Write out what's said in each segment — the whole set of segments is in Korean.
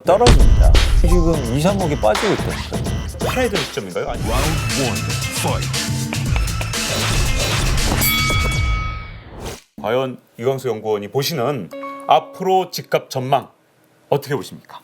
떨어집니다. 지금 2, 3억이 빠지고 있다니까요. 팔아야 되는 시점인가요? 아니, 과연 이광수 연구원이 보시는 앞으로 집값 전망 어떻게 보십니까?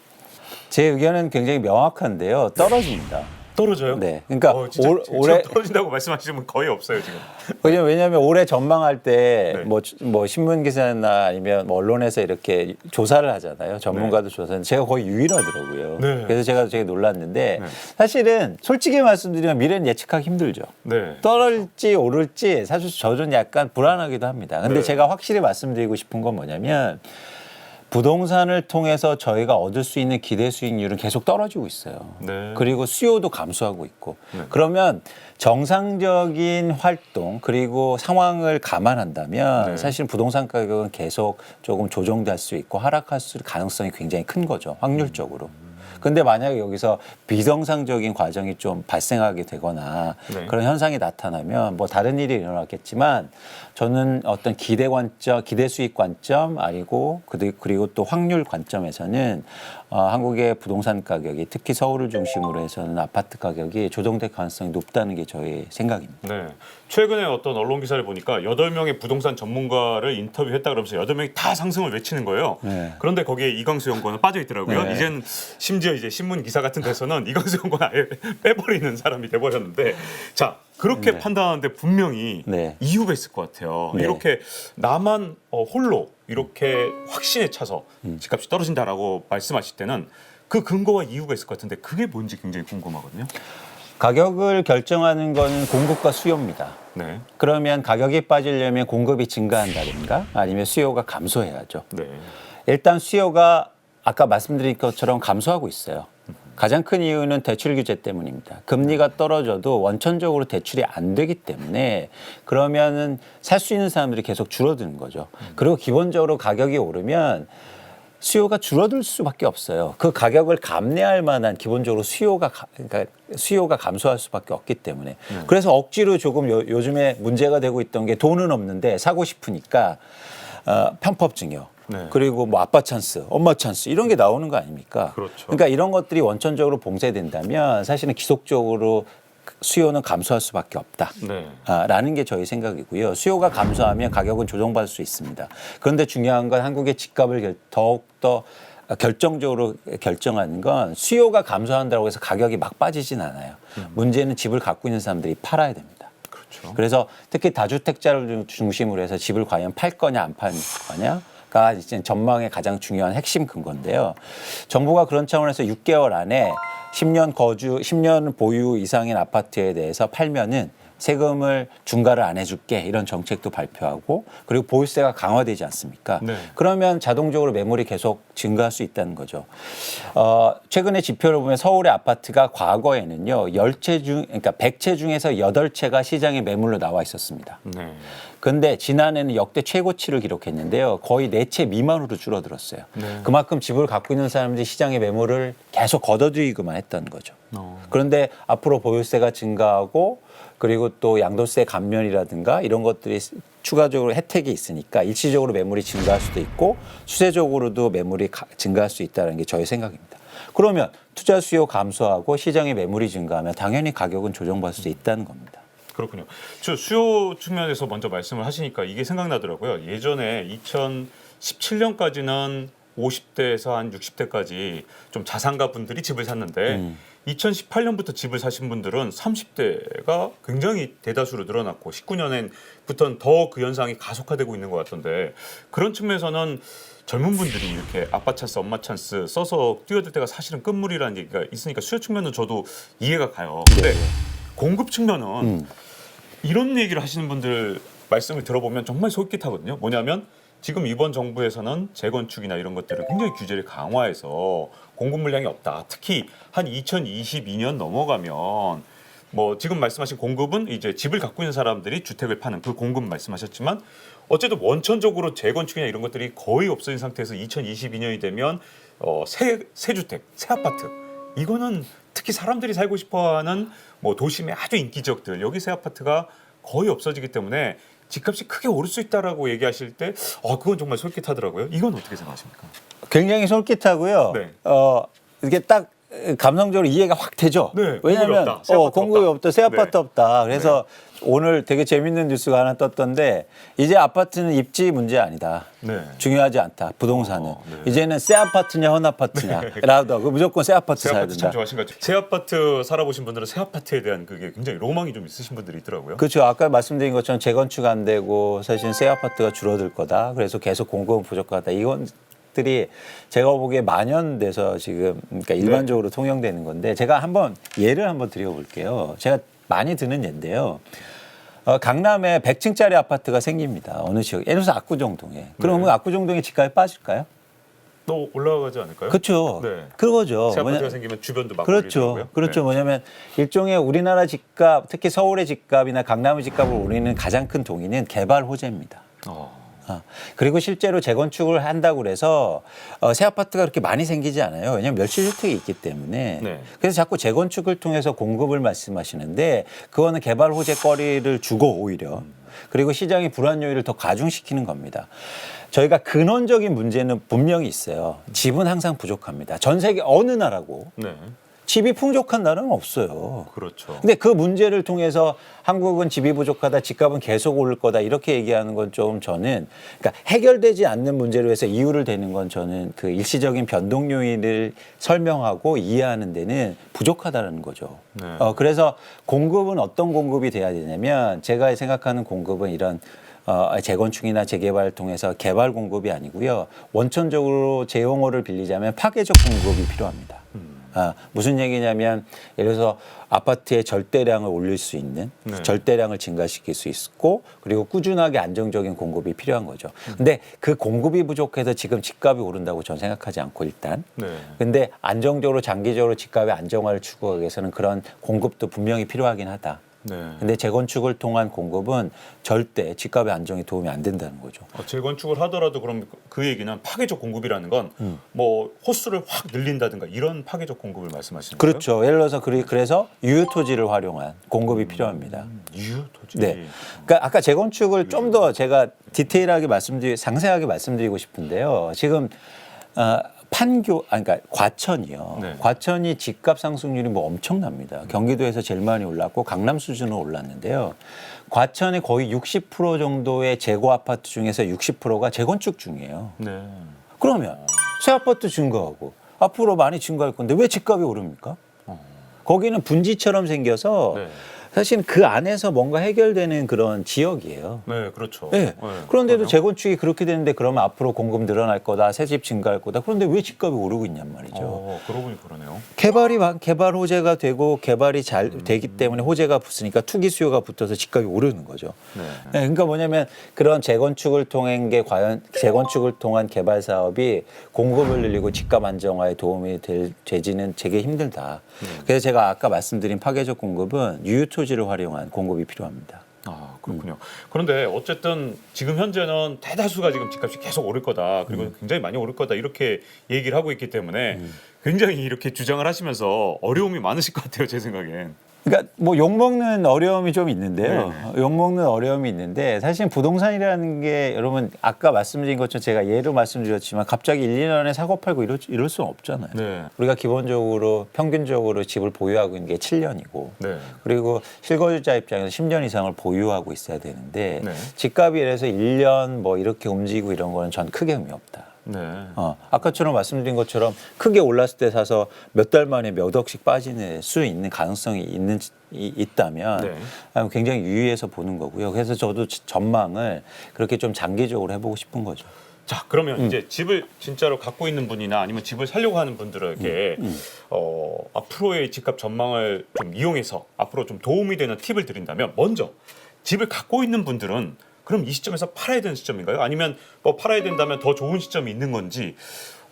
제 의견은 굉장히 명확한데요. 떨어집니다. 떨어져요? 네. 그러니까 진짜 올해 떨어진다고 말씀하시는 분 거의 없어요 지금. 왜냐하면 올해 전망할 때 네. 뭐 신문 기사나 아니면 뭐 언론에서 이렇게 조사를 하잖아요. 전문가도 조사는 제가 거의 유일하더라고요. 네. 그래서 제가 되게 놀랐는데 네. 사실은 솔직히 말씀드리면 미래는 예측하기 힘들죠. 네. 떨어질지 오를지 사실 저는 약간 불안하기도 합니다. 근데 네. 제가 확실히 말씀드리고 싶은 건 뭐냐면 부동산을 통해서 저희가 얻을 수 있는 기대 수익률은 계속 떨어지고 있어요. 네. 그리고 수요도 감소하고 있고. 네. 그러면 정상적인 활동 그리고 상황을 감안한다면 네. 사실 부동산 가격은 계속 조금 조정될 수 있고 하락할 가능성이 굉장히 큰 거죠. 확률적으로. 근데 만약에 여기서 비정상적인 과정이 좀 발생하게 되거나 네. 그런 현상이 나타나면 뭐 다른 일이 일어났겠지만 저는 어떤 기대 관점, 기대 수익 관점 그리고 또 확률 관점에서는 한국의 부동산 가격이 특히 서울을 중심으로 해서는 아파트 가격이 조정될 가능성이 높다는 게 저의 생각입니다. 네. 최근에 어떤 언론 기사를 보니까 8명의 부동산 전문가를 인터뷰했다 그러면서 8명이 다 상승을 외치는 거예요. 네. 그런데 거기에 이광수 연구원은 빠져 있더라고요. 네. 이젠 심지어 이제 신문 기사 같은 데서는 이광수 연구원 아예 빼버리는 사람이 돼버렸는데 자 그렇게 판단하는데 분명히 네. 이유가 있을 것 같아요. 네. 이렇게 나만 홀로 이렇게 확신에 차서 집값이 떨어진다라고 말씀하실 때는 그 근거와 이유가 있을 것 같은데 그게 뭔지 굉장히 궁금하거든요. 가격을 결정하는 건 공급과 수요입니다. 네. 그러면 가격이 빠지려면 공급이 증가한다든가 아니면 수요가 감소해야죠. 네. 일단 수요가 아까 말씀드린 것처럼 감소하고 있어요. 가장 큰 이유는 대출 규제 때문입니다. 금리가 떨어져도 원천적으로 대출이 안 되기 때문에 그러면은 살 수 있는 사람들이 계속 줄어드는 거죠. 그리고 기본적으로 가격이 오르면 수요가 줄어들 수밖에 없어요. 그 가격을 감내할 만한 기본적으로 그러니까 수요가 감소할 수밖에 없기 때문에. 그래서 억지로 조금 요즘에 문제가 되고 있던 게 돈은 없는데 사고 싶으니까 편법 증여. 네. 그리고 뭐 아빠 찬스, 엄마 찬스 이런 게 나오는 거 아닙니까? 그렇죠. 그러니까 이런 것들이 원천적으로 봉쇄된다면 사실은 지속적으로 수요는 감소할 수밖에 없다. 네. 라는 게 저희 생각이고요. 수요가 감소하면 가격은 조정받을 수 있습니다. 그런데 중요한 건 한국의 집값을 더욱더 결정적으로 결정하는 건 수요가 감소한다고 해서 가격이 막 빠지진 않아요. 문제는 집을 갖고 있는 사람들이 팔아야 됩니다. 그렇죠. 그래서 특히 다주택자를 중심으로 해서 집을 과연 팔 거냐 안 팔 거냐가 이제 전망의 가장 중요한 핵심 근거인데요. 정부가 그런 차원에서 6개월 안에 10년 보유 이상인 아파트에 대해서 팔면은 세금을 중과를 안 해줄게 이런 정책도 발표하고 그리고 보유세가 강화되지 않습니까? 네. 그러면 자동적으로 매물이 계속 증가할 수 있다는 거죠. 최근에 지표를 보면 서울의 아파트가 과거에는요 10채 100채 중에서 8채가 시장에 매물로 나와 있었습니다. 네. 근데 지난해는 역대 최고치를 기록했는데요. 거의 4채 미만으로 줄어들었어요. 네. 그만큼 집을 갖고 있는 사람들이 시장의 매물을 계속 걷어들이기만 했던 거죠. 그런데 앞으로 보유세가 증가하고 그리고 또 양도세 감면이라든가 이런 것들이 추가적으로 혜택이 있으니까 일시적으로 매물이 증가할 수도 있고 수세적으로도 매물이 증가할 수 있다는 게 저의 생각입니다. 그러면 투자 수요 감소하고 시장의 매물이 증가하면 당연히 가격은 조정받을 수 있다는 겁니다. 그렇군요. 저 수요 측면에서 먼저 말씀을 하시니까 이게 생각나더라고요. 예전에 2017년까지는 50대에서 한 60대까지 좀 자산가 분들이 집을 샀는데 2018년부터 집을 사신 분들은 30대가 굉장히 대다수로 늘어났고 19년부터는 더 그 현상이 가속화되고 있는 것 같던데 그런 측면에서는 젊은 분들이 이렇게 아빠 찬스, 엄마 찬스 써서 뛰어들 때가 사실은 끝물이라는 얘기가 있으니까 수요 측면은 저도 이해가 가요. 근데 공급 측면은 이런 얘기를 하시는 분들 말씀을 들어보면 정말 솔깃하거든요. 뭐냐면 지금 이번 정부에서는 재건축이나 이런 것들을 굉장히 규제를 강화해서 공급 물량이 없다. 특히 한 2022년 넘어가면 뭐 지금 말씀하신 공급은 이제 집을 갖고 있는 사람들이 주택을 파는 그 공급 말씀하셨지만 어쨌든 원천적으로 재건축이나 이런 것들이 거의 없어진 상태에서 2022년이 되면 새 주택, 새 아파트 이거는 특히 사람들이 살고 싶어하는 뭐 도심의 아주 인기 지역들 여기 새 아파트가 거의 없어지기 때문에 집값이 크게 오를 수 있다라고 얘기하실 때 그건 정말 솔깃하더라고요. 이건 어떻게 생각하십니까? 굉장히 솔깃하고요. 네. 이게 딱 감성적으로 이해가 확 되죠. 네, 왜냐하면 공급이 없다. 새 아파트 공급이 없다, 새 아파트 네. 없다. 그래서 오늘 되게 재밌는 뉴스가 하나 떴던데 이제 아파트는 입지 문제 아니다. 네. 중요하지 않다. 부동산은 네. 이제는 새 아파트냐 헌 아파트냐라도 무조건 새 아파트 새 사야 아파트 참 된다. 좋아하신 것 같아요. 새 아파트 살아보신 분들은 새 아파트에 대한 그게 굉장히 로망이 좀 있으신 분들이 있더라고요. 그렇죠. 아까 말씀드린 것처럼 재건축 안 되고 사실 새 아파트가 줄어들 거다. 그래서 계속 공급은 부족하다. 이것들이 제가 보기에 만연돼서 지금 그러니까 일반적으로 통용되는 건데 제가 한번 예를 한번 드려볼게요. 제가 많이 드는 예인데요. 강남에 100층짜리 아파트가 생깁니다. 어느 지역? 예를 들어서 압구정동에. 그러면 압구정동에 집값이 빠질까요? 또 올라가지 않을까요? 그렇죠. 네. 그거죠. 새 아파트가 생기면 주변도 막 그렇죠. 올리더라고요. 그렇죠. 네. 뭐냐면 일종의 우리나라 집값, 특히 서울의 집값이나 강남의 집값을 올리는 가장 큰 동인은 개발 호재입니다. 그리고 실제로 재건축을 한다고 그래서 새 아파트가 그렇게 많이 생기지 않아요. 왜냐하면 멸실주택이 있기 때문에. 네. 그래서 자꾸 재건축을 통해서 공급을 말씀하시는데 그거는 개발 호재거리를 주고 오히려 그리고 시장의 불안 요인을 더 가중시키는 겁니다. 저희가 근원적인 문제는 분명히 있어요. 집은 항상 부족합니다. 전 세계 어느 나라고 네. 집이 풍족한 나라는 없어요. 그렇죠. 근데 그 문제를 통해서 한국은 집이 부족하다, 집값은 계속 오를 거다 이렇게 얘기하는 건 좀 저는 그러니까 해결되지 않는 문제로 해서 이유를 대는 건 저는 그 일시적인 변동 요인을 설명하고 이해하는 데는 부족하다는 거죠. 네. 그래서 공급은 어떤 공급이 돼야 되냐면 제가 생각하는 공급은 이런 재건축이나 재개발을 통해서 개발 공급이 아니고요. 원천적으로 제 용어를 빌리자면 파괴적 공급이 필요합니다. 무슨 얘기냐면 예를 들어서 아파트의 절대량을 올릴 수 있는 절대량을 증가시킬 수 있고 그리고 꾸준하게 안정적인 공급이 필요한 거죠. 근데 그 공급이 부족해서 지금 집값이 오른다고 저는 생각하지 않고 일단. 네. 근데 안정적으로 장기적으로 집값의 안정화를 추구하기 위해서는 그런 공급도 분명히 필요하긴 하다. 네. 근데 재건축을 통한 공급은 절대 집값의 안정에 도움이 안 된다는 거죠. 재건축을 하더라도 그럼 그 얘기는 파괴적 공급이라는 건 뭐 호수를 확 늘린다든가 이런 파괴적 공급을 말씀하시는 거예요? 그렇죠. 예를 들어서 그래서 유효 토지를 활용한 공급이 필요합니다. 유효 토지. 네. 그러니까 아까 재건축을 좀 더 제가 디테일하게 상세하게 말씀드리고 싶은데요. 지금 그러니까 과천이요. 네. 과천이 집값 상승률이 뭐 엄청납니다. 경기도에서 제일 많이 올랐고 강남 수준으로 올랐는데요. 과천의 거의 60% 정도의 재고 아파트 중에서 60%가 재건축 중이에요. 네. 그러면 새 아파트 증가하고 앞으로 많이 증가할 건데 왜 집값이 오릅니까? 거기는 분지처럼 생겨서 네. 사실 그 안에서 뭔가 해결되는 그런 지역이에요. 네, 그렇죠. 네. 그런데도 재건축이 그렇게 되는데 그러면 앞으로 공급 늘어날 거다, 새 집 증가할 거다. 그런데 왜 집값이 오르고 있냔 말이죠. 그러고 보니 그러네요. 개발 호재가 되고 개발이 잘 되기 때문에 호재가 붙으니까 투기 수요가 붙어서 집값이 오르는 거죠. 네. 네, 그러니까 뭐냐면 그런 재건축을 통한 게 과연 재건축을 통한 개발 사업이 공급을 늘리고 집값 안정화에 도움이 되지는 되게 힘들다. 그래서 제가 아까 말씀드린 파괴적 공급은 유효 토지를 활용한 공급이 필요합니다. 그렇군요. 그런데 어쨌든 지금 현재는 대다수가 지금 집값이 계속 오를 거다. 그리고 굉장히 많이 오를 거다. 이렇게 얘기를 하고 있기 때문에 굉장히 이렇게 주장을 하시면서 어려움이 많으실 것 같아요. 제 생각엔. 그러니까 뭐 욕먹는 어려움이 좀 있는데요. 욕먹는 어려움이 있는데 사실 부동산이라는 게 여러분 아까 말씀드린 것처럼 제가 예로 말씀드렸지만 갑자기 1, 2년에 사고 팔고 이럴 수는 없잖아요. 네. 우리가 기본적으로 평균적으로 집을 보유하고 있는 게 7년이고 네. 그리고 실거주자 입장에서 10년 이상을 보유하고 있어야 되는데 네. 집값이 이래서 1년 뭐 이렇게 움직이고 이런 거는 전 크게 의미 없다. 네. 아까처럼 말씀드린 것처럼 크게 올랐을 때 사서 몇 달 만에 몇 억씩 빠지는 수 있는 가능성이 있다면 네. 굉장히 유의해서 보는 거고요. 그래서 저도 전망을 그렇게 좀 장기적으로 해보고 싶은 거죠. 자, 그러면 이제 집을 진짜로 갖고 있는 분이나 아니면 집을 살려고 하는 분들에게 앞으로의 집값 전망을 좀 이용해서 앞으로 좀 도움이 되는 팁을 드린다면 먼저 집을 갖고 있는 분들은 그럼 이 시점에서 팔아야 되는 시점인가요? 아니면 뭐 팔아야 된다면 더 좋은 시점이 있는 건지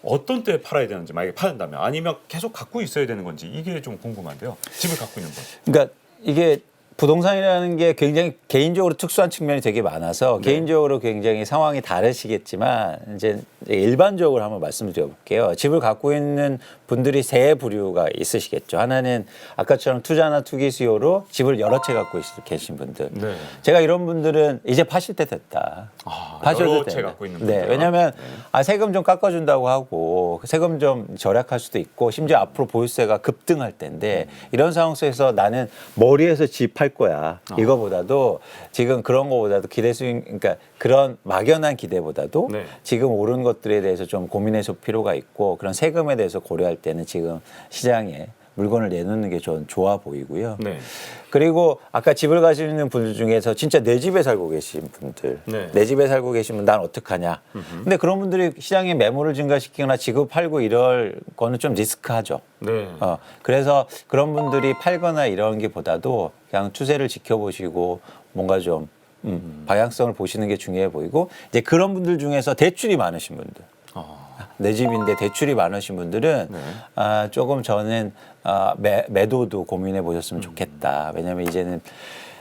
어떤 때 팔아야 되는지 만약에 팔한다면 아니면 계속 갖고 있어야 되는 건지 이게 좀 궁금한데요. 집을 갖고 있는 분. 그러니까 이게 부동산이라는 게 굉장히 개인적으로 특수한 측면이 되게 많아서 네. 개인적으로 굉장히 상황이 다르시겠지만 이제 일반적으로 한번 말씀드려볼게요. 집을 갖고 있는 분들이 세 부류가 있으시겠죠. 하나는 아까처럼 투자나 투기 수요로 집을 여러 채 갖고 계신 분들. 네. 제가 이런 분들은 이제 파실 때 됐다. 여러 채 갖고 있는 분들. 네, 왜냐하면 세금 좀 깎아준다고 하고 세금 좀 절약할 수도 있고 심지어 앞으로 보유세가 급등할 때인데 이런 상황 속에서 나는 머리에서 집 할 거야. 이거보다도 지금 그런 거보다도 기대 수익 그러니까 그런 막연한 기대보다도 네. 지금 오른 것들에 대해서 좀 고민해 볼 필요가 있고 그런 세금에 대해서 고려할 때는 지금 시장에 물건을 내놓는 게 좀 좋아 보이고요. 네. 그리고 아까 집을 가지는 분들 중에서 진짜 내 집에 살고 계신 분들, 네. 내 집에 살고 계시면 난 어떡하냐. 근데 그런 분들이 시장에 매물을 증가시키거나 집을 팔고 이럴 거는 좀 리스크하죠. 네. 그래서 그런 분들이 팔거나 이런 게보다도 그냥 추세를 지켜보시고 뭔가 좀 방향성을 보시는 게 중요해 보이고 이제 그런 분들 중에서 대출이 많으신 분들. 내 집인데 대출이 많으신 분들은 네. 조금 저는 매도도 고민해 보셨으면 좋겠다. 왜냐하면 이제는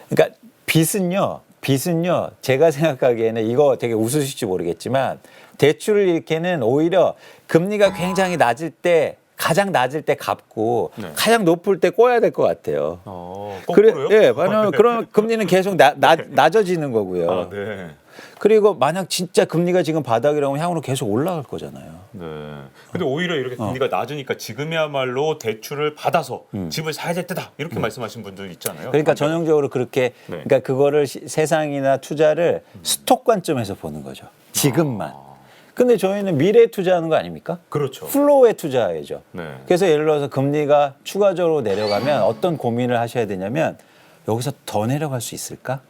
그러니까 빚은요 제가 생각하기에는 이거 되게 웃으실지 모르겠지만 대출을 이렇게는 오히려 금리가 굉장히 낮을 때 가장 낮을 때 갚고 네. 가장 높을 때 꿔야 될 것 같아요. 거꾸로요? 예, 왜냐면 그러면 금리는 계속 낮아지는 거고요. 네. 그리고 만약 진짜 금리가 지금 바닥이라면 향후로 계속 올라갈 거잖아요. 네. 근데 오히려 이렇게 금리가 낮으니까 지금이야말로 대출을 받아서 집을 사야 될 때다 이렇게 말씀하신 분들 있잖아요. 그러니까 전형적으로 그렇게 네. 그러니까 그거를 세상이나 투자를 스톡 관점에서 보는 거죠. 지금만. 근데 저희는 미래에 투자하는 거 아닙니까? 그렇죠. 플로우에 투자해야죠. 네. 그래서 예를 들어서 금리가 추가적으로 내려가면 어떤 고민을 하셔야 되냐면 여기서 더 내려갈 수 있을까?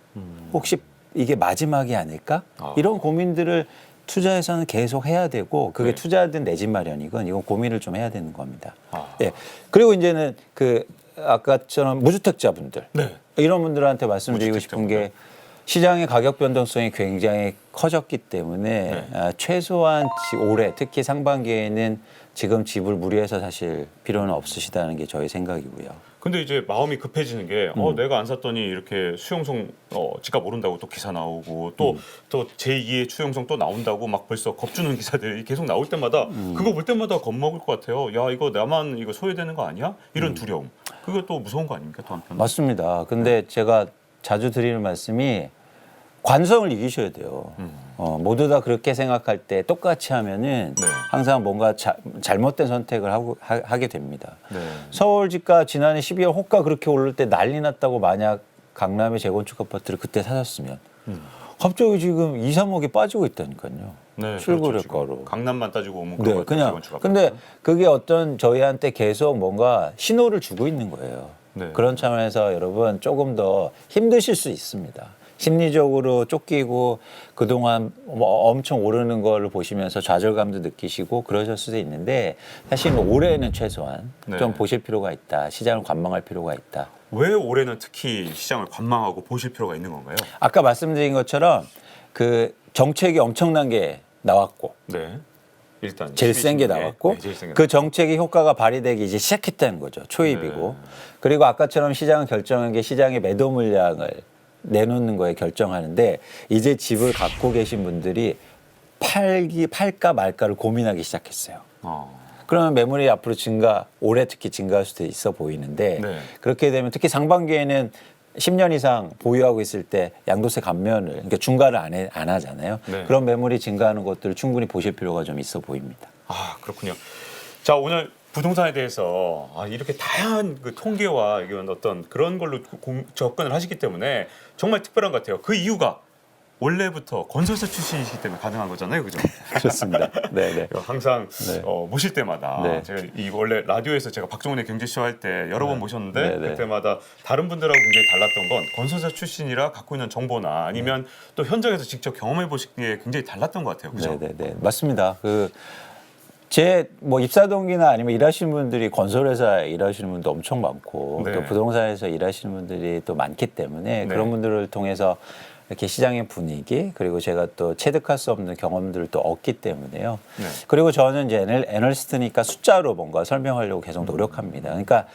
혹시 이게 마지막이 아닐까? 이런 고민들을 투자에서는 계속 해야 되고 그게 네. 투자든 내 집 마련이건 이건 고민을 좀 해야 되는 겁니다. 아. 예. 그리고 이제는 그 아까처럼 무주택자분들 네. 이런 분들한테 말씀드리고 싶은 게 시장의 가격 변동성이 굉장히 커졌기 때문에 네. 최소한 올해 특히 상반기에는 지금 집을 무리해서 사실 필요는 없으시다는 게 저희 생각이고요. 근데 이제 마음이 급해지는 게 내가 안 샀더니 이렇게 수용성 집값 오른다고 또 기사 나오고 또 제2의 수용성 또 나온다고 막 벌써 겁주는 기사들이 계속 나올 때마다 그거 볼 때마다 겁먹을 것 같아요. 야 이거 나만 이거 소외되는 거 아니야? 이런 두려움. 그거 또 무서운 거 아닙니까 또 한편? 맞습니다. 근데 제가 자주 드리는 말씀이 관성을 이기셔야 돼요. 모두 다 그렇게 생각할 때 똑같이 하면은 네. 항상 뭔가 잘못된 선택을 하게 됩니다. 네. 서울 집값 지난해 12월 호가 그렇게 오를 때 난리 났다고 만약 강남의 재건축 아파트를 그때 사셨으면 갑자기 지금 2, 3억이 빠지고 있다니까요. 네, 출고료가로. 그렇죠, 강남만 따지고 오면 네, 그냥. 근데 그게 어떤 저희한테 계속 뭔가 신호를 주고 있는 거예요. 네. 그런 차원에서 여러분 조금 더 힘드실 수 있습니다. 심리적으로 쫓기고 그동안 엄청 오르는 걸 보시면서 좌절감도 느끼시고 그러실 수도 있는데 사실 올해는 최소한 네. 좀 보실 필요가 있다. 시장을 관망할 필요가 있다. 왜 올해는 특히 시장을 관망하고 보실 필요가 있는 건가요? 아까 말씀드린 것처럼 그 정책이 엄청난 게 나왔고 네. 일단 제일 센 게 나왔고 제일 센 게 그 정책이 효과가 발휘되기 이제 시작했다는 거죠. 초입이고. 그리고 아까처럼 시장을 결정한 게 시장의 매도 물량을 내놓는 거에 결정하는데 이제 집을 갖고 계신 분들이 팔까 말까를 고민하기 시작했어요. 그러면 매물이 앞으로 올해 특히 증가할 수도 있어 보이는데 네. 그렇게 되면 특히 상반기에는 10년 이상 보유하고 있을 때 양도세 감면을 그러니까 중과를 안 하잖아요. 네. 그런 매물이 증가하는 것들을 충분히 보실 필요가 좀 있어 보입니다. 아 그렇군요. 자 오늘 부동산에 대해서 이렇게 다양한 그 통계와 이런 어떤 그런 걸로 접근을 하시기 때문에 정말 특별한 것 같아요. 그 이유가 원래부터 건설사 출신이시기 때문에 가능한 거잖아요, 그죠? 좋습니다. 네네. 항상 네. 모실 때마다 네. 제가 원래 라디오에서 제가 박종훈의 경제쇼 할 때 여러 번 모셨는데 네, 네. 그때마다 다른 분들하고 굉장히 달랐던 건 건설사 출신이라 갖고 있는 정보나 아니면 또 현장에서 직접 경험해 보시기에 굉장히 달랐던 것 같아요, 그죠? 네네네. 맞습니다. 제 입사 동기나 아니면 일하시는 분들이 건설회사 일하시는 분도 엄청 많고 네. 또 부동산에서 일하시는 분들이 또 많기 때문에 네. 그런 분들을 통해서 이렇게 시장의 분위기 그리고 제가 또 체득할 수 없는 경험들을 또 얻기 때문에요. 네. 그리고 저는 이제 애널리스트니까 숫자로 뭔가 설명하려고 계속 노력합니다. 그러니까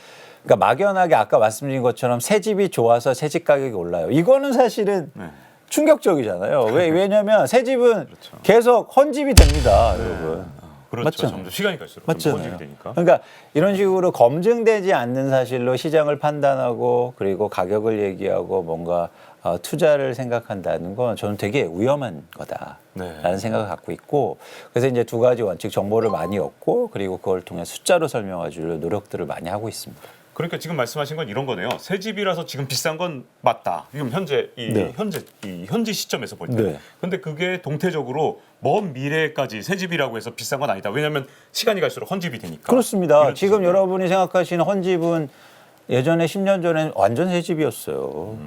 그러니까 막연하게 아까 말씀드린 것처럼 새 집이 좋아서 새 집 가격이 올라요. 이거는 사실은 네. 충격적이잖아요. 왜냐하면 새 집은 그렇죠. 계속 헌집이 됩니다, 여러분. 그렇죠. 맞죠? 점점 시간이 갈수록 맞잖아요. 좀 되니까. 그러니까 이런 식으로 검증되지 않는 사실로 시장을 판단하고 그리고 가격을 얘기하고 뭔가 투자를 생각한다는 건 저는 되게 위험한 거다라는 네. 생각을 갖고 있고 그래서 이제 두 가지 원칙 정보를 많이 얻고 그리고 그걸 통해 숫자로 설명해 줄 노력들을 많이 하고 있습니다. 그러니까 지금 말씀하신 건 이런 거네요. 새 집이라서 지금 비싼 건 맞다. 지금 현재 네. 현지 시점에서 볼 때. 네. 근데 그게 동태적으로 먼 미래까지 새 집이라고 해서 비싼 건 아니다. 왜냐하면 시간이 갈수록 헌집이 되니까. 그렇습니다. 이런 지금 뜻이네요. 여러분이 생각하시는 헌집은 예전에 10년 전엔 완전 새 집이었어요.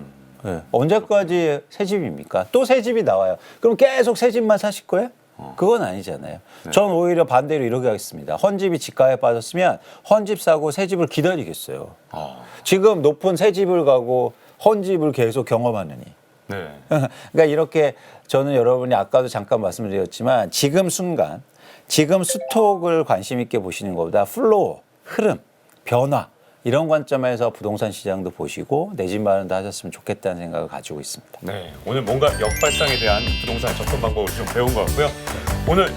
네. 언제까지 새 집입니까? 또 새 집이 나와요. 그럼 계속 새 집만 사실 거예요? 그건 아니잖아요. 전 오히려 반대로 이렇게 하겠습니다. 헌집이 지가에 빠졌으면 헌집 사고 새 집을 기다리겠어요. 아, 지금 높은 새 집을 가고 헌집을 계속 경험하느니. 네. 그러니까 이렇게 저는 여러분이 아까도 잠깐 말씀드렸지만 지금 순간, 지금 스톡을 관심 있게 보시는 것보다 플로우, 흐름, 변화 이런 관점에서 부동산 시장도 보시고 내 집 마련도 하셨으면 좋겠다는 생각을 가지고 있습니다. 네. 오늘 뭔가 역발상에 대한 부동산 접근 방법을 좀 배운 것 같고요. 오늘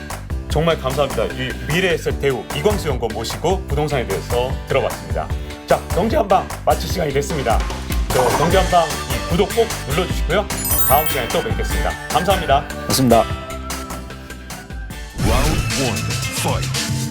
정말 감사합니다. 이 미래의 셋 배우 이광수 연구원 모시고 부동산에 대해서 들어봤습니다. 자, 경제 한방 마칠 시간이 됐습니다. 저 경제 한방 이 구독 꼭 눌러주시고요. 다음 시간에 또 뵙겠습니다. 감사합니다. 고맙습니다. Round one, fight.